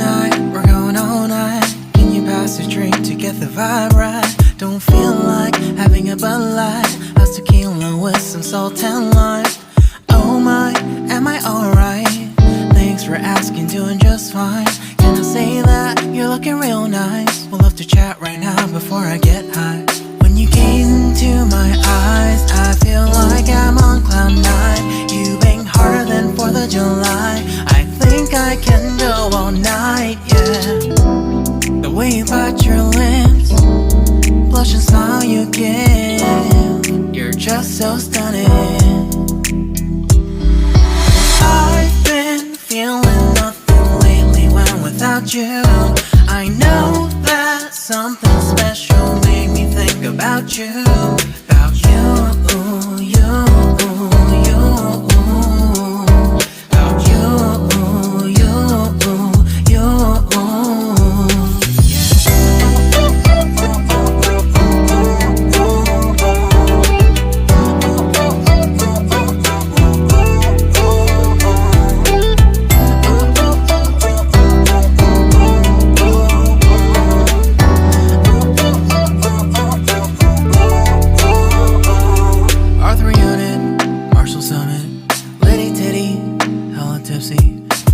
midnight, we're going all night. Can you pass a drink to get the vibe right? Don't feel like having a Bud Light. How's tequila with some salt and lime? Oh my, am I alright? Thanks for asking, doing just fine. Can I say that you're looking real nice? We'll love to chat right now before I get high. When you gaze into my eyes, I feel like I'm on cloud nine. You bang harder than 4th of July. I think I can go all night, yeah. The way you bite your lips, blush and smile you give, you're just so stunning. I've been feeling nothing lately when without you. I know that something special made me think about you. About you, you, you. About you, you, you.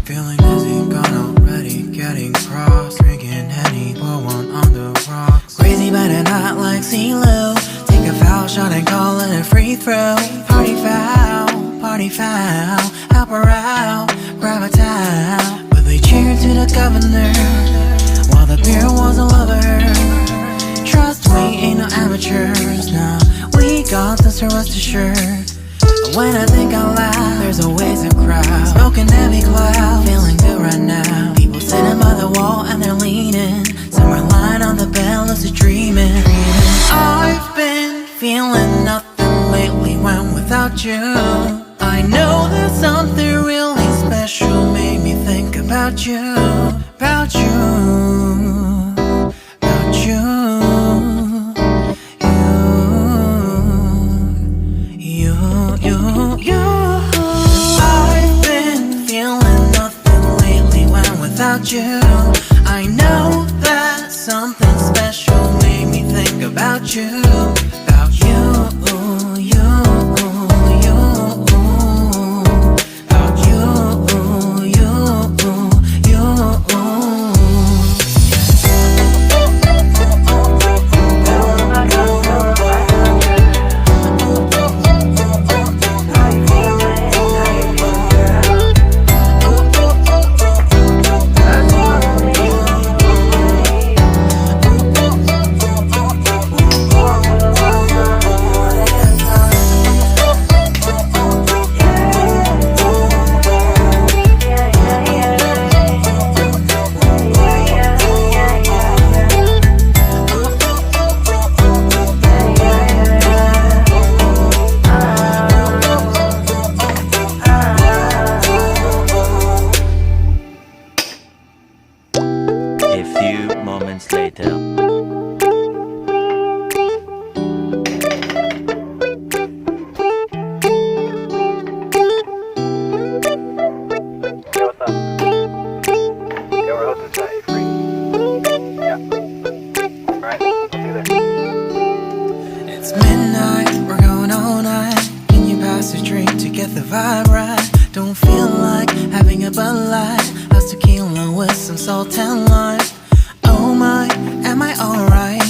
Feeling dizzy, gone already, getting cross. Drinking Henny, pour one on the rocks. Crazy but not like CeeLo. Take a foul shot and call it a free throw. Party foul, help her out, grab a towel. But they cheered to the governor, while the beer was a lover. Trust me, ain't no amateurs, nah. We got this, so rest assured. When I think out loud, there's always a crowd. Smoking heavy cloud, feeling good right now. People sitting by the wall and they're leaning. Some are lying on the bed, lucid dreaming. I've been feeling nothing lately when without you. I know that something really special made me think about you. About you, about you. I've been feeling nothing lately when without you. I know that something special made me think about you. About you, you, you. About you, you, you. A few moments later. Yo, what's up? Yo, we're hosting tonight. You free? Yeah. Alright, I'll see you there. It's midnight, we're going all night. Can you pass a drink to get the vibe right? Don't feel like having a Bud Light. How's tequila with some salt and lime? Oh my, am I alright?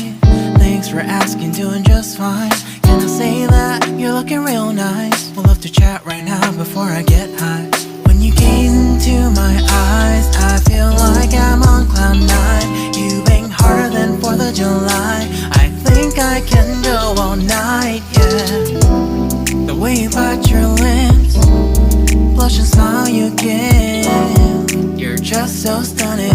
Thanks for asking, doing just fine. Can I say that you're looking real nice? We'll love to chat right now before I get high. When you gaze into my eyes, I feel like I'm on cloud nine. You bang harder than 4th of July. I think I can go all night, yeah. The way you bite your lips, blush and smile you give, you're just so stunning.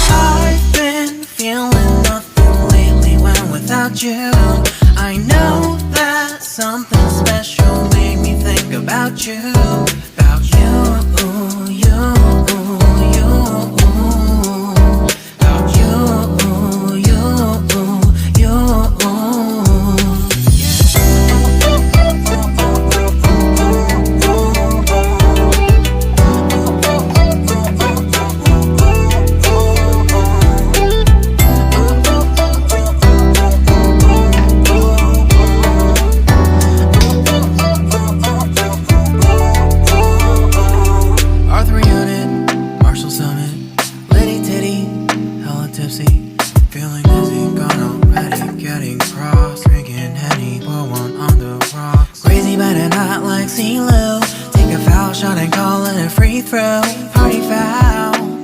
I've been feeling nothing lately when without you. I know that something special made me think about you. About you, you, you. About you, you, you.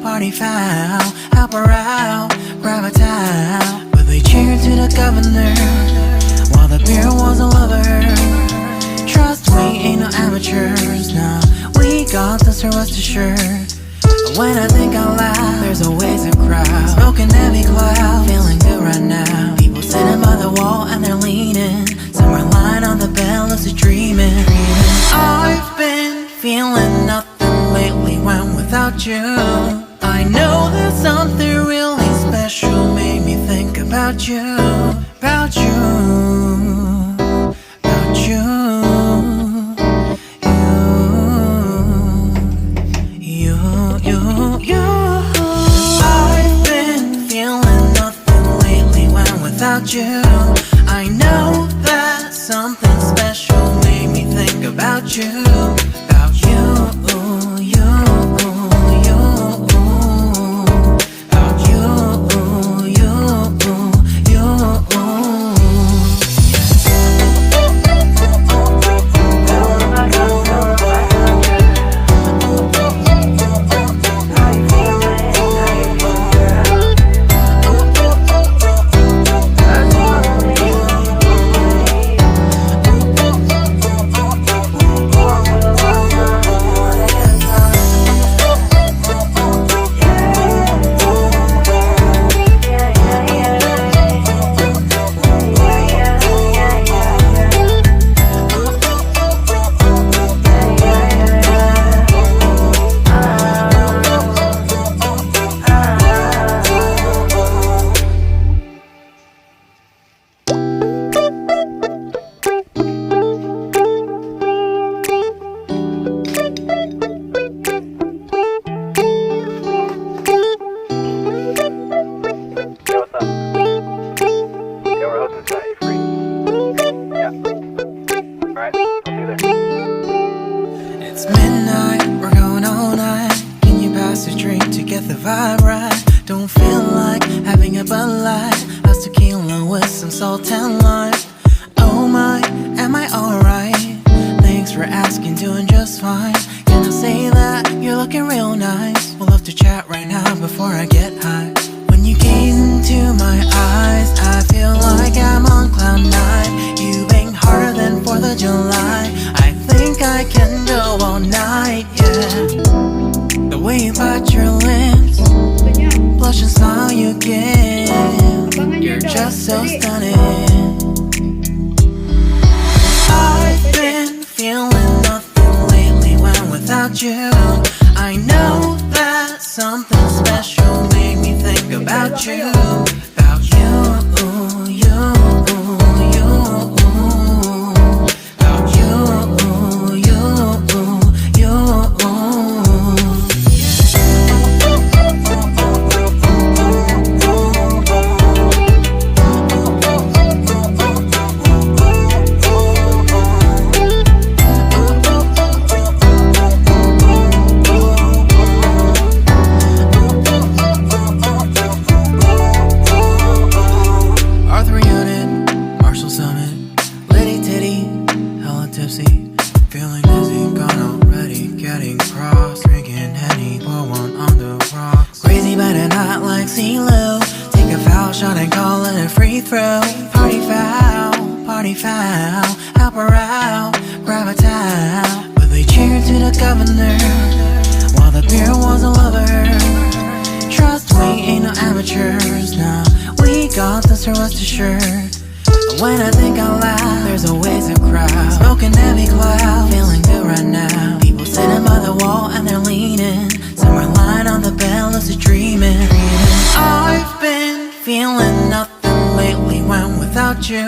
party foul, help her out, grab a towel. But they cheered to the governor, while the beer was all over her. Trust we ain't no amateurs, nah, we got this, so rest assured. When I think out loud, there's always a crowd, smoking heavy cloud, feeling good right now. People sitting by the wall and they're leaning, somewhere lying on the bed, lucid dreaming. I've been feeling nothing lately when without you. I know that something really special made me think about you, about you, about you. I've been feeling nothing lately when without you. I know that something special made me think about you, about you, you, you, about you, you, you. It's midnight, we're going all night. Can you pass a drink to get the vibe right? Don't feel like having a Bud Light, how's tequila with some salt and lime? Oh my, am I alright? Thanks for asking, doing just fine. Can I say that you're looking real nice? We'll have to chat right now before I get high. When you gaze into my eyes, I feel like I'm on cloud nine. You bang harder than 4th of July. I think I can go all night, yeah. The way you bite your lips, blush and smile you give, you're just so stunning. I've been feeling nothing lately when without you. I know that something special made me think about you, about you, you, you, about you, you, you. Feeling dizzy, gone already, getting cross, drinking Henny, pour one on the rocks. Crazy but not like CeeLo, take a foul shot and call it a free throw. Party foul, help her out, grab a towel. But they cheered to the governor, while the beer was all over her. Trust we ain't no amateurs, nah, we got this, so rest assured. When I think out loud, there's always a crowd, smoking heavy cloud, feeling good right now. People sitting by the wall and they're leaning, somewhere lying on the bed, lucid dreaming. I've been feeling nothing lately when without you.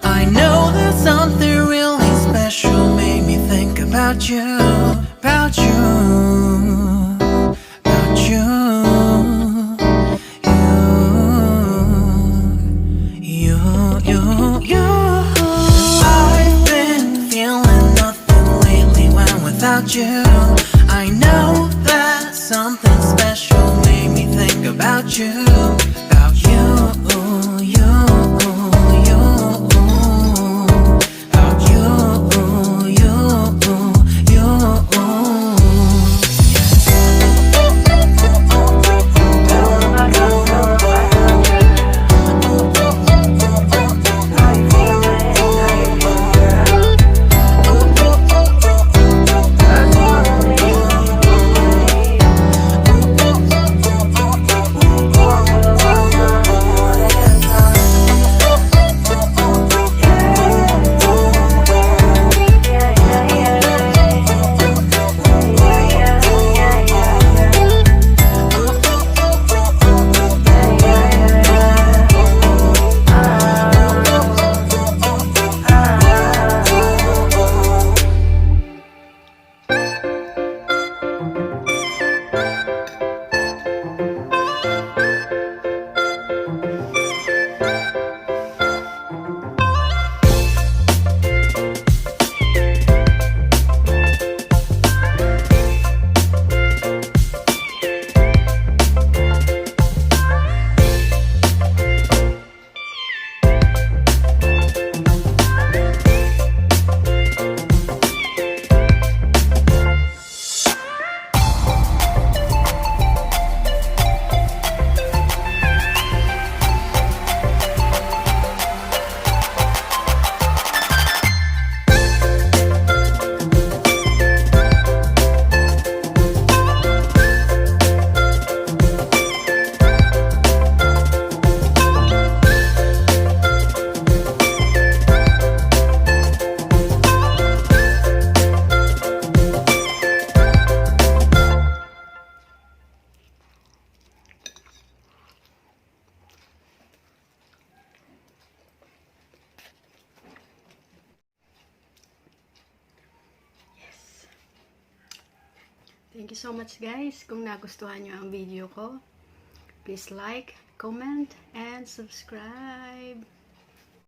I know that something really special made me think about you, about you, about you. I've been feeling nothing lately when without you. I know that something special made me think about you, about you, you, you, about you, you, you. Thank you so much guys. Kung nagustuhan nyo ang video ko, please like, comment, and subscribe.